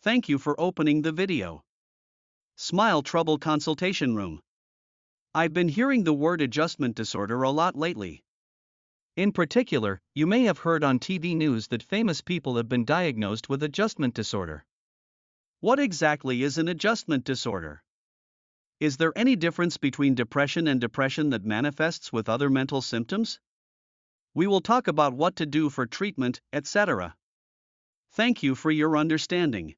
Thank you for opening the video. Smile Trouble Consultation Room. I've been hearing the word adjustment disorder a lot lately. In particular, you may have heard on TV news that famous people have been diagnosed with adjustment disorder. What exactly is an adjustment disorder? Is there any difference between depression and depression that manifests with other mental symptoms? We will talk about what to do for treatment, etc. Thank you for your understanding.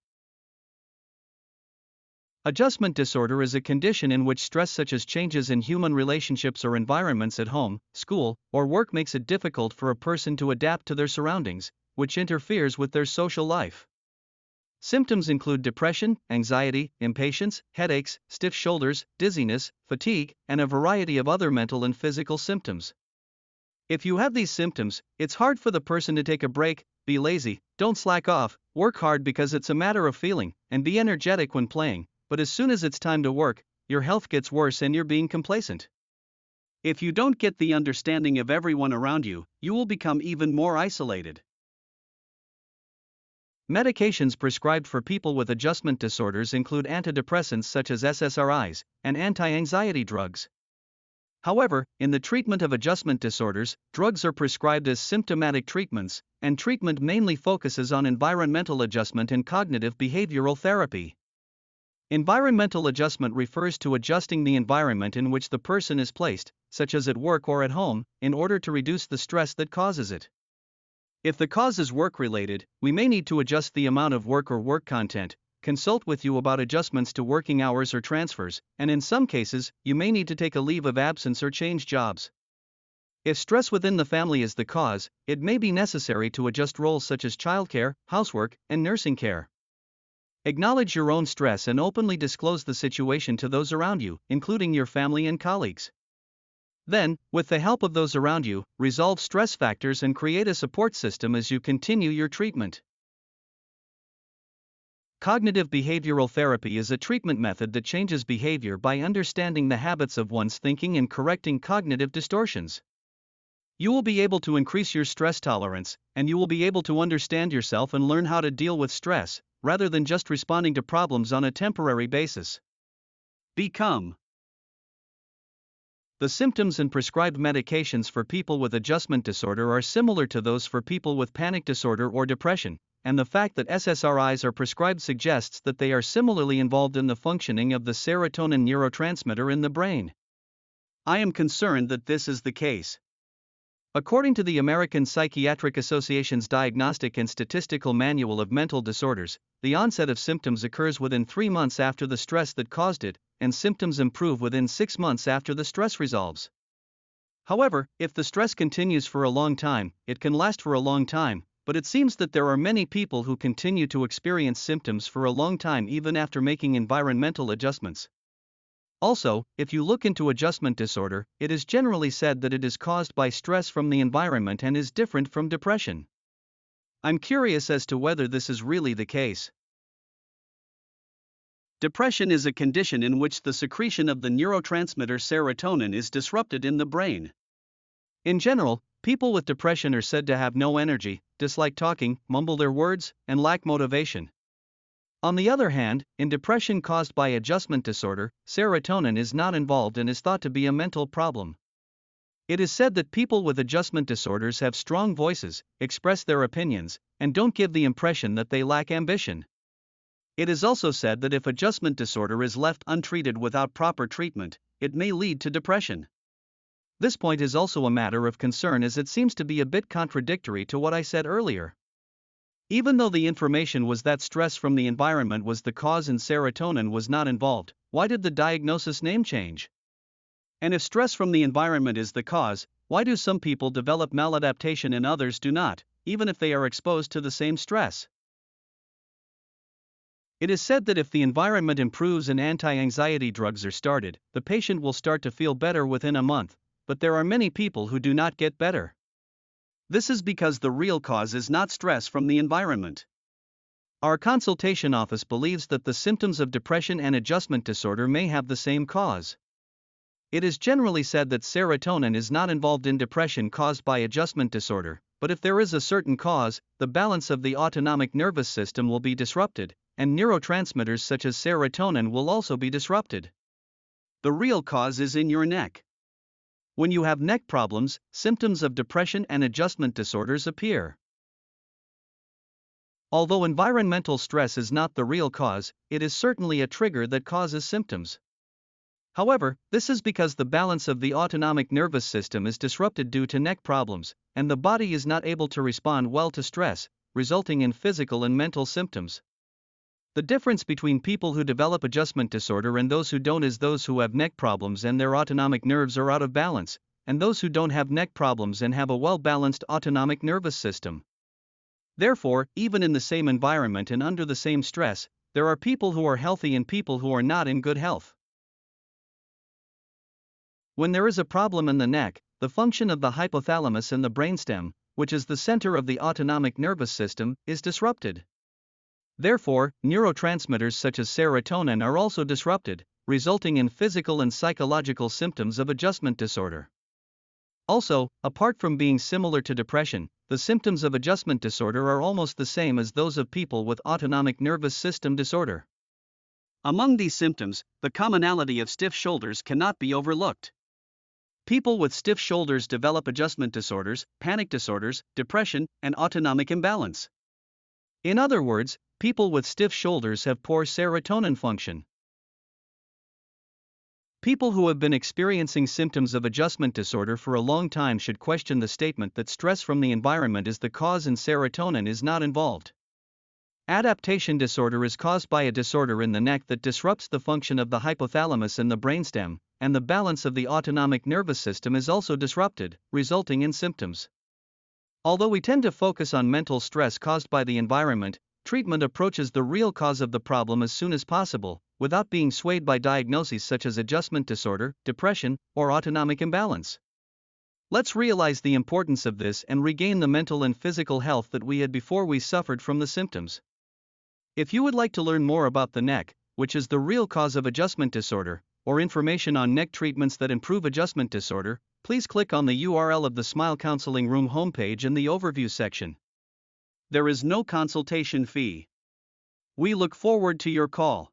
Adjustment disorder is a condition in which stress such as changes in human relationships or environments at home, school, or work makes it difficult for a person to adapt to their surroundings, which interferes with their social life. Symptoms include depression, anxiety, impatience, headaches, stiff shoulders, dizziness, fatigue, and a variety of other mental and physical symptoms. If you have these symptoms, it's hard for the person to take a break, be lazy, don't slack off, work hard because it's a matter of feeling, and be energetic when playing. But as soon as it's time to work, your health gets worse and you're being complacent. If you don't get the understanding of everyone around you, you will become even more isolated. Medications prescribed for people with adjustment disorders include antidepressants such as SSRIs and anti-anxiety drugs. However, in the treatment of adjustment disorders, drugs are prescribed as symptomatic treatments, and treatment mainly focuses on environmental adjustment and cognitive behavioral therapy. Environmental adjustment refers to adjusting the environment in which the person is placed, such as at work or at home, in order to reduce the stress that causes it. If the cause is work-related, we may need to adjust the amount of work or work content, consult with you about adjustments to working hours or transfers, and in some cases, you may need to take a leave of absence or change jobs. If stress within the family is the cause, it may be necessary to adjust roles such as childcare, housework, and nursing care. Acknowledge your own stress and openly disclose the situation to those around you, including your family and colleagues. Then, with the help of those around you, resolve stress factors and create a support system as you continue your treatment. Cognitive behavioral therapy is a treatment method that changes behavior by understanding the habits of one's thinking and correcting cognitive distortions. You will be able to increase your stress tolerance, and you will be able to understand yourself and learn how to deal with stress, rather than just responding to problems on a temporary basis. Become. The symptoms and prescribed medications for people with adjustment disorder are similar to those for people with panic disorder or depression, and the fact that SSRIs are prescribed suggests that they are similarly involved in the functioning of the serotonin neurotransmitter in the brain. I am concerned that this is the case. According to the American Psychiatric Association's Diagnostic and Statistical Manual of Mental Disorders, the onset of symptoms occurs within 3 months after the stress that caused it, and symptoms improve within 6 months after the stress resolves. However, if the stress continues for a long time, it can last for a long time, but it seems that there are many people who continue to experience symptoms for a long time even after making environmental adjustments. Also, if you look into adjustment disorder, it is generally said that it is caused by stress from the environment and is different from depression. I'm curious as to whether this is really the case. Depression is a condition in which the secretion of the neurotransmitter serotonin is disrupted in the brain. In general, people with depression are said to have no energy, dislike talking, mumble their words, and lack motivation. On the other hand, in depression caused by adjustment disorder, serotonin is not involved and is thought to be a mental problem. It is said that people with adjustment disorders have strong voices, express their opinions, and don't give the impression that they lack ambition. It is also said that if adjustment disorder is left untreated without proper treatment, it may lead to depression. This point is also a matter of concern as it seems to be a bit contradictory to what I said earlier. Even though the information was that stress from the environment was the cause and serotonin was not involved, why did the diagnosis name change? And if stress from the environment is the cause, why do some people develop maladaptation and others do not, even if they are exposed to the same stress? It is said that if the environment improves and anti-anxiety drugs are started, the patient will start to feel better within a month, but there are many people who do not get better. This is because the real cause is not stress from the environment. Our consultation office believes that the symptoms of depression and adjustment disorder may have the same cause. It is generally said that serotonin is not involved in depression caused by adjustment disorder, but if there is a certain cause, the balance of the autonomic nervous system will be disrupted, and neurotransmitters such as serotonin will also be disrupted. The real cause is in your neck. When you have neck problems, symptoms of depression and adjustment disorders appear. Although environmental stress is not the real cause, it is certainly a trigger that causes symptoms. However, this is because the balance of the autonomic nervous system is disrupted due to neck problems, and the body is not able to respond well to stress, resulting in physical and mental symptoms. The difference between people who develop adjustment disorder and those who don't is those who have neck problems and their autonomic nerves are out of balance, and those who don't have neck problems and have a well-balanced autonomic nervous system. Therefore, even in the same environment and under the same stress, there are people who are healthy and people who are not in good health. When there is a problem in the neck, the function of the hypothalamus and the brainstem, which is the center of the autonomic nervous system, is disrupted. Therefore, neurotransmitters such as serotonin are also disrupted, resulting in physical and psychological symptoms of adjustment disorder. Also, apart from being similar to depression, the symptoms of adjustment disorder are almost the same as those of people with autonomic nervous system disorder. Among these symptoms, the commonality of stiff shoulders cannot be overlooked. People with stiff shoulders develop adjustment disorders, panic disorders, depression, and autonomic imbalance. In other words, people with stiff shoulders have poor serotonin function. People who have been experiencing symptoms of adjustment disorder for a long time should question the statement that stress from the environment is the cause and serotonin is not involved. Adaptation disorder is caused by a disorder in the neck that disrupts the function of the hypothalamus and the brainstem, and the balance of the autonomic nervous system is also disrupted, resulting in symptoms. Although we tend to focus on mental stress caused by the environment, treatment approaches the real cause of the problem as soon as possible, without being swayed by diagnoses such as adjustment disorder, depression, or autonomic imbalance. Let's realize the importance of this and regain the mental and physical health that we had before we suffered from the symptoms. If you would like to learn more about the neck, which is the real cause of adjustment disorder, or information on neck treatments that improve adjustment disorder, please click on the URL of the Smile Counseling Room homepage in the overview section. There is no consultation fee. We look forward to your call.